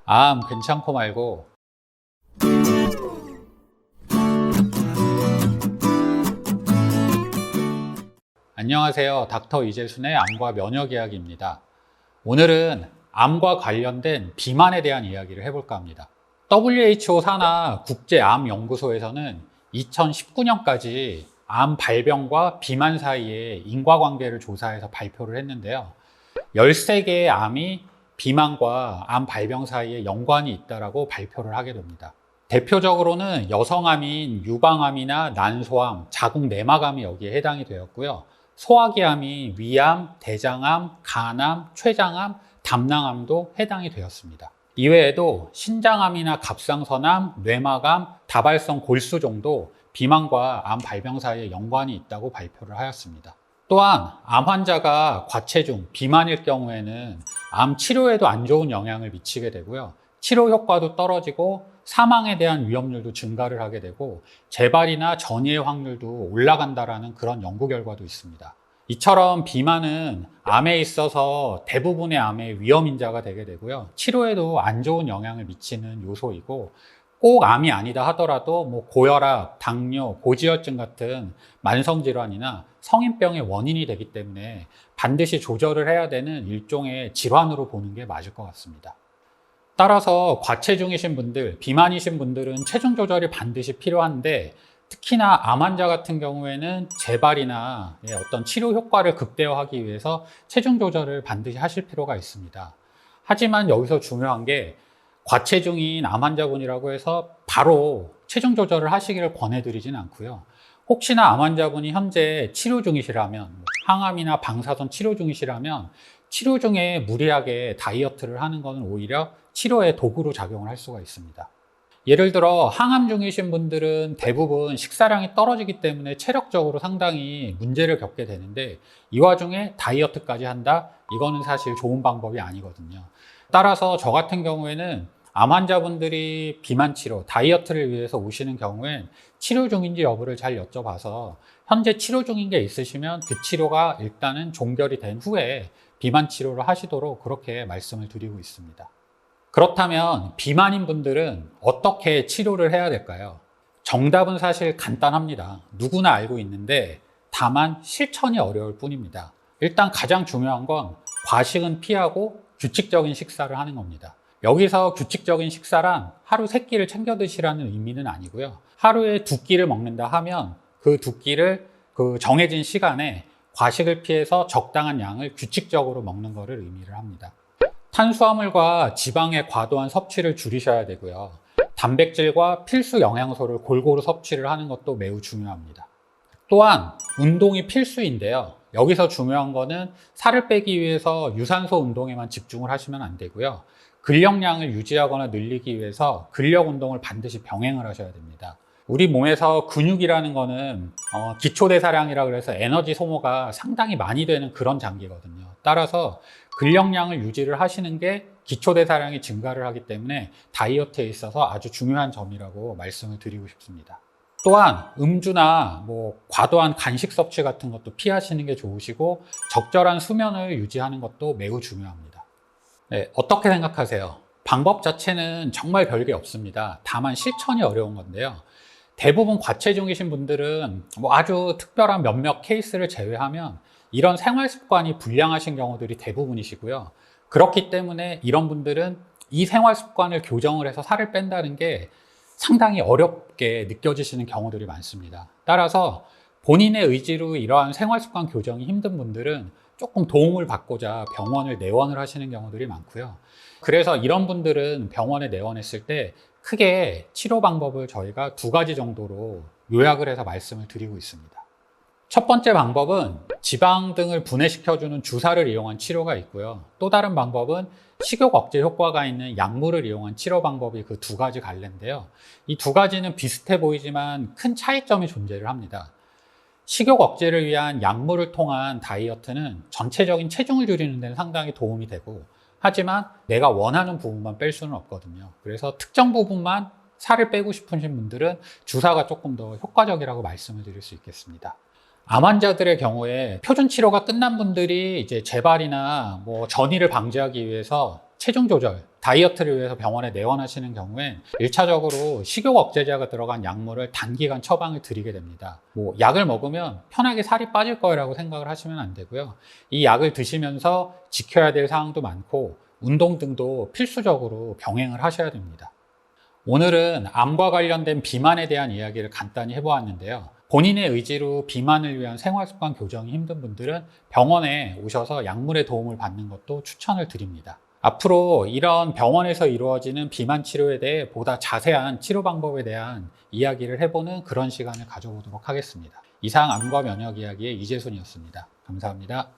암 괜찮고 말고. 안녕하세요. 닥터 이재순의 암과 면역 이야기입니다. 오늘은 암과 관련된 비만에 대한 이야기를 해볼까 합니다. WHO 산하 국제암연구소에서는 2019년까지 암 발병과 비만 사이의 인과관계를 조사해서 발표를 했는데요. 13개의 암이 비만과 암 발병 사이에 연관이 있다고 발표를 하게 됩니다. 대표적으로는 여성암인 유방암이나 난소암, 자궁 내막암이 여기에 해당이 되었고요. 소화기암이 위암, 대장암, 간암, 췌장암, 담낭암도 해당이 되었습니다. 이외에도 신장암이나 갑상선암, 뇌막암, 다발성 골수종도 비만과 암 발병 사이에 연관이 있다고 발표를 하였습니다. 또한 암 환자가 과체중, 비만일 경우에는 암 치료에도 안 좋은 영향을 미치게 되고요. 치료 효과도 떨어지고 사망에 대한 위험률도 증가를 하게 되고 재발이나 전이의 확률도 올라간다라는 그런 연구 결과도 있습니다. 이처럼 비만은 암에 있어서 대부분의 암의 위험 인자가 되게 되고요. 치료에도 안 좋은 영향을 미치는 요소이고 꼭 암이 아니다 하더라도 고혈압, 당뇨, 고지혈증 같은 만성질환이나 성인병의 원인이 되기 때문에 반드시 조절을 해야 되는 일종의 질환으로 보는 게 맞을 것 같습니다. 따라서 과체중이신 분들, 비만이신 분들은 체중 조절이 반드시 필요한데 특히나 암 환자 같은 경우에는 재발이나 어떤 치료 효과를 극대화하기 위해서 체중 조절을 반드시 하실 필요가 있습니다. 하지만 여기서 중요한 게 과체중인 암 환자분이라고 해서 바로 체중 조절을 하시기를 권해드리진 않고요. 혹시나 암 환자분이 현재 치료 중이시라면, 항암이나 방사선 치료 중이시라면 치료 중에 무리하게 다이어트를 하는 것은 오히려 치료의 도구로 작용을 할 수가 있습니다. 예를 들어 항암 중이신 분들은 대부분 식사량이 떨어지기 때문에 체력적으로 상당히 문제를 겪게 되는데 이 와중에 다이어트까지 한다? 이거는 사실 좋은 방법이 아니거든요. 따라서 저 같은 경우에는 암 환자분들이 비만 치료, 다이어트를 위해서 오시는 경우엔 치료 중인지 여부를 잘 여쭤봐서 현재 치료 중인 게 있으시면 그 치료가 일단은 종결이 된 후에 비만 치료를 하시도록 그렇게 말씀을 드리고 있습니다. 그렇다면 비만인 분들은 어떻게 치료를 해야 될까요? 정답은 사실 간단합니다. 누구나 알고 있는데 다만 실천이 어려울 뿐입니다. 일단 가장 중요한 건 과식은 피하고 규칙적인 식사를 하는 겁니다. 여기서 규칙적인 식사란 하루 3끼를 챙겨 드시라는 의미는 아니고요. 하루에 2끼를 먹는다 하면 그 2끼를 그 정해진 시간에 과식을 피해서 적당한 양을 규칙적으로 먹는 것을 의미를 합니다. 탄수화물과 지방의 과도한 섭취를 줄이셔야 되고요. 단백질과 필수 영양소를 골고루 섭취를 하는 것도 매우 중요합니다. 또한 운동이 필수인데요. 여기서 중요한 거는 살을 빼기 위해서 유산소 운동에만 집중을 하시면 안 되고요. 근력량을 유지하거나 늘리기 위해서 근력 운동을 반드시 병행을 하셔야 됩니다. 우리 몸에서 근육이라는 거는 기초대사량이라 그래서 에너지 소모가 상당히 많이 되는 그런 장기거든요. 따라서 근력량을 유지를 하시는 게 기초대사량이 증가를 하기 때문에 다이어트에 있어서 아주 중요한 점이라고 말씀을 드리고 싶습니다. 또한 음주나 과도한 간식 섭취 같은 것도 피하시는 게 좋으시고 적절한 수면을 유지하는 것도 매우 중요합니다. 네, 어떻게 생각하세요? 방법 자체는 정말 별게 없습니다. 다만 실천이 어려운 건데요. 대부분 과체중이신 분들은 아주 특별한 몇몇 케이스를 제외하면 이런 생활 습관이 불량하신 경우들이 대부분이시고요. 그렇기 때문에 이런 분들은 이 생활 습관을 교정을 해서 살을 뺀다는 게 상당히 어렵게 느껴지시는 경우들이 많습니다. 따라서 본인의 의지로 이러한 생활 습관 교정이 힘든 분들은 조금 도움을 받고자 병원을 내원을 하시는 경우들이 많고요. 그래서 이런 분들은 병원에 내원했을 때 크게 치료 방법을 저희가 2가지 정도로 요약을 해서 말씀을 드리고 있습니다. 첫 번째 방법은 지방 등을 분해시켜주는 주사를 이용한 치료가 있고요. 또 다른 방법은 식욕 억제 효과가 있는 약물을 이용한 치료 방법이 그 2가지 갈래인데요. 이 2가지는 비슷해 보이지만 큰 차이점이 존재를 합니다. 식욕 억제를 위한 약물을 통한 다이어트는 전체적인 체중을 줄이는 데는 상당히 도움이 되고 하지만 내가 원하는 부분만 뺄 수는 없거든요. 그래서 특정 부분만 살을 빼고 싶으신 분들은 주사가 조금 더 효과적이라고 말씀을 드릴 수 있겠습니다. 암 환자들의 경우에 표준 치료가 끝난 분들이 이제 재발이나 전이를 방지하기 위해서 체중 조절, 다이어트를 위해서 병원에 내원하시는 경우엔 1차적으로 식욕 억제제가 들어간 약물을 단기간 처방을 드리게 됩니다. 약을 먹으면 편하게 살이 빠질 거라고 생각을 하시면 안 되고요. 이 약을 드시면서 지켜야 될 사항도 많고 운동 등도 필수적으로 병행을 하셔야 됩니다. 오늘은 암과 관련된 비만에 대한 이야기를 간단히 해보았는데요. 본인의 의지로 비만을 위한 생활습관 교정이 힘든 분들은 병원에 오셔서 약물의 도움을 받는 것도 추천을 드립니다. 앞으로 이런 병원에서 이루어지는 비만 치료에 대해 보다 자세한 치료 방법에 대한 이야기를 해보는 그런 시간을 가져보도록 하겠습니다. 이상 암과 면역 이야기의 이재순이었습니다. 감사합니다.